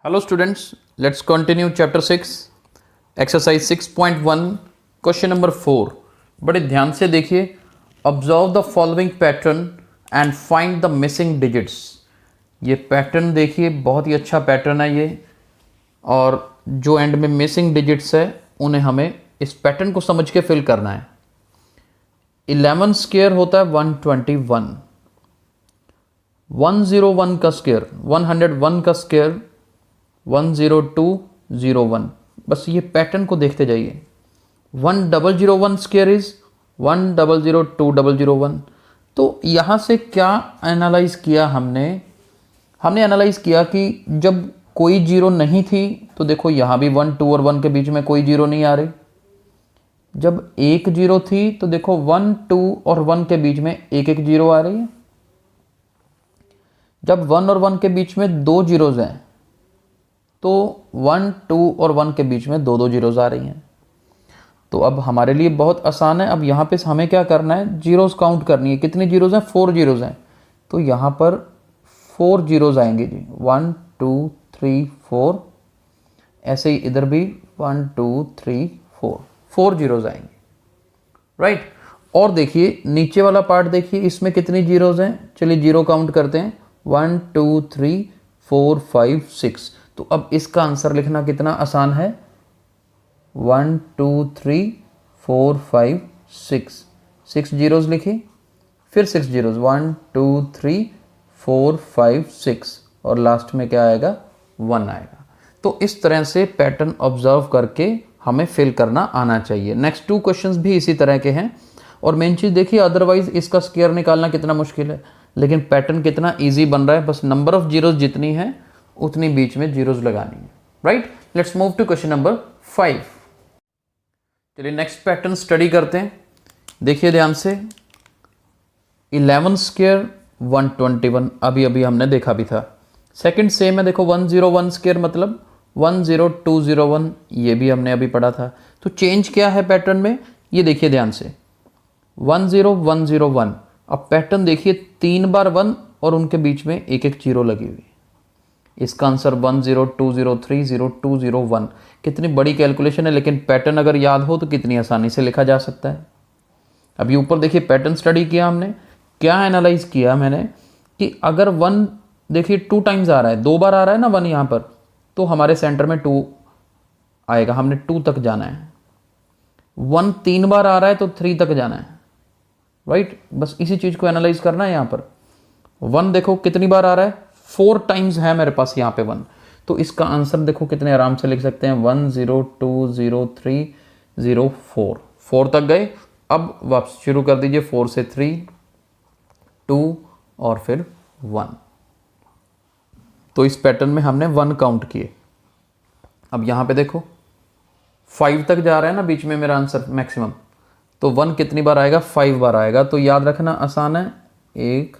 Hello students, let's continue chapter 6 exercise 6.1 question number 4। बड़े ध्यान से देखिए। Observe the following pattern and find the missing digits. ये pattern देखिए, बहुत ही अच्छा पैटर्न है ये, और जो एंड में मिसिंग डिजिट्स है उन्हें हमें इस पैटर्न को समझ के फिल करना है। 11 स्क्वायर होता है 121, 101 का स्क्वायर 101 का स्क्वायर 10201। बस ये पैटर्न को देखते जाइए। 1001 स्क्वायर इज 100201। तो यहाँ से क्या एनालाइज किया हमने एनालाइज किया कि जब कोई जीरो नहीं थी तो देखो यहाँ भी 1 2 और 1 के बीच में कोई जीरो नहीं आ रही। जब एक जीरो थी तो देखो 1 2 और 1 के बीच में एक एक जीरो आ रही है। जब 1 और 1 के बीच में दो जीरोज हैं तो 1 2 और 1 के बीच में दो जीरोज आ रही हैं। तो अब हमारे लिए बहुत आसान है। अब यहाँ पे हमें क्या करना है, जीरोज काउंट करनी है। कितनी जीरोज हैं? 4 जीरोज हैं। तो यहाँ पर 4 जीरोज आएंगे जी, 1 2 3 4। ऐसे ही इधर भी 1 2 3 4 जीरोज आएंगे, राइट। और देखिए नीचे वाला पार्ट देखिए, इसमें कितनी जीरोज हैं? चलिए जीरो काउंट करते हैं, 1 2 3 4 5 6। तो अब इसका आंसर लिखना कितना आसान है, 1 2 3 4 5 6। 6 जीरोज लिखी, फिर 6 जीरोज, 1 2 3 4 5 6, और लास्ट में क्या आएगा, 1 आएगा। तो इस तरह से पैटर्न ऑब्जर्व करके हमें फिल करना आना चाहिए। नेक्स्ट 2 क्वेश्चंस भी इसी तरह के हैं। और मेन चीज़ देखिए, अदरवाइज इसका स्क्वायर निकालना कितना मुश्किल है, लेकिन पैटर्न कितना ईजी बन रहा है। बस नंबर ऑफ जीरोज जितनी है उतनी बीच में जीरोज लगानी है, right. Let's move to question number 5। चलिए नेक्स्ट पैटर्न स्टडी करते हैं। देखिए ध्यान से, 11 स्क्वायर 121 अभी हमने देखा भी था। सेकंड सेम है, देखो 101 स्क्वायर मतलब 10201, ये भी हमने अभी पढ़ा था। तो चेंज क्या है पैटर्न में, ये देखिए ध्यान से, 10101। अब पैटर्न देखिए, 3 बार 1 और उनके बीच में एक एक जीरो लगी हुई। इसका आंसर 102030201। कितनी बड़ी कैलकुलेशन है, लेकिन पैटर्न अगर याद हो तो कितनी आसानी से लिखा जा सकता है। अभी ऊपर देखिए पैटर्न स्टडी किया हमने, क्या एनालाइज किया मैंने कि अगर 1 देखिए 2 टाइम्स आ रहा है, 2 बार आ रहा है ना 1 यहाँ पर, तो हमारे सेंटर में 2 आएगा, हमने 2 तक जाना है। 1 3 बार आ रहा है तो 3 तक जाना है, राइट। बस इसी चीज़ को एनालाइज करना है। यहाँ पर 1 देखो कितनी बार आ रहा है, 4 टाइम्स है मेरे पास यहाँ पे 1। तो इसका आंसर देखो कितने आराम से लिख सकते हैं, 1020304। 4 तक गए। अब वापस शुरू कर दीजिए, 4 से 3 2 और फिर 1। तो इस पैटर्न में हमने 1 काउंट किए। अब यहाँ पे देखो 5 तक जा रहा है ना बीच में मेरा आंसर मैक्सिमम, तो 1 कितनी बार आएगा, 5 बार आएगा। तो याद रखना आसान है, 1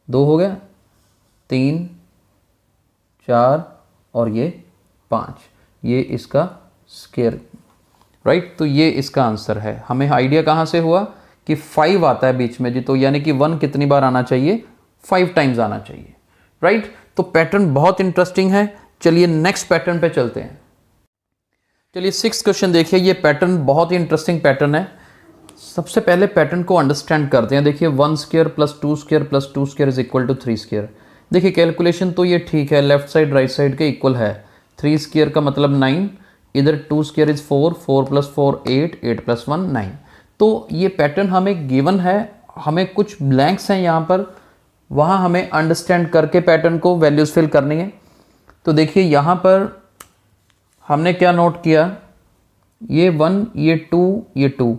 2 हो गया, 3 4 और ये 5, ये इसका स्क्वायर, राइट। तो ये इसका आंसर है। हमें आइडिया कहाँ से हुआ कि 5 आता है बीच में जी, तो यानी कि 1 कितनी बार आना चाहिए, 5 टाइम्स आना चाहिए, राइट। तो पैटर्न बहुत इंटरेस्टिंग है। चलिए नेक्स्ट पैटर्न पे चलते हैं। चलिए 6th क्वेश्चन देखिए, ये पैटर्न बहुत ही इंटरेस्टिंग पैटर्न है। सबसे पहले पैटर्न को अंडरस्टैंड करते हैं। देखिए 1 square plus 2 square plus 2 square is equal to 3 square. देखिए कैलकुलेशन तो ये ठीक है, लेफ्ट साइड राइट साइड के इक्वल है। 3 स्क्वायर का मतलब 9, इधर 2 स्क्वायर इज 4, 4 प्लस 4 8, 8 प्लस 1 9। तो ये पैटर्न हमें गिवन है, हमें कुछ ब्लैंक्स हैं यहाँ पर, वहाँ हमें अंडरस्टैंड करके पैटर्न को वैल्यूज फिल करनी है। तो देखिए यहाँ पर हमने क्या नोट किया, ये 1 ये 2 ये 2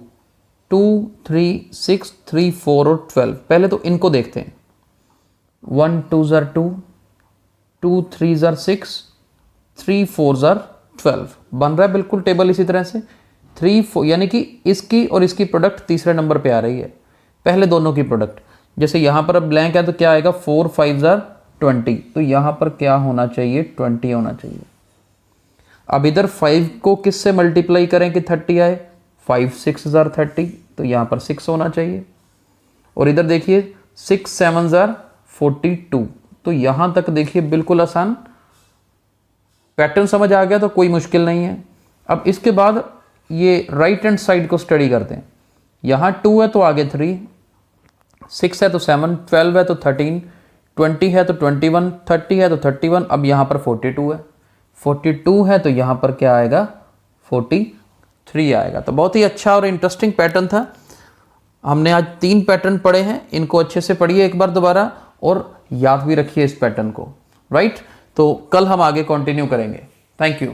2 3 6 3 4 और 12। पहले तो इनको देखते हैं, 1 2 ज़र 2, 2 3 ज़र 6, 3 4 ज़र 12 बन रहा है बिल्कुल टेबल इसी तरह से। 3 4 यानी कि इसकी और इसकी प्रोडक्ट तीसरे नंबर पे आ रही है, पहले दोनों की प्रोडक्ट। जैसे यहाँ पर अब ब्लैंक है तो क्या आएगा, 4 5 ज़र 20, तो यहाँ पर क्या होना चाहिए, 20 होना चाहिए। अब इधर 5 को किससे मल्टीप्लाई करें कि 30 आए, 5 6 ज़र 30, तो यहाँ पर 6 होना चाहिए। और इधर देखिए 6 7 ज़र 42, तो यहाँ तक देखिए बिल्कुल आसान। पैटर्न समझ आ गया तो कोई मुश्किल नहीं है। अब इसके बाद ये राइट हैंड साइड को स्टडी करते हैं। यहाँ 2 है तो आगे 3, 6 है तो 7, 12 है तो 13, 20 है तो 21, 30 है तो 31। अब यहाँ पर 42 है, 42 है तो यहाँ पर क्या आएगा, 43 आएगा। तो बहुत ही अच्छा और इंटरेस्टिंग पैटर्न था। हमने आज 3 पैटर्न पढ़े हैं, इनको अच्छे से पढ़िए एक बार दोबारा और याद भी रखिए इस पैटर्न को, राइट। तो कल हम आगे कंटिन्यू करेंगे। Thank you.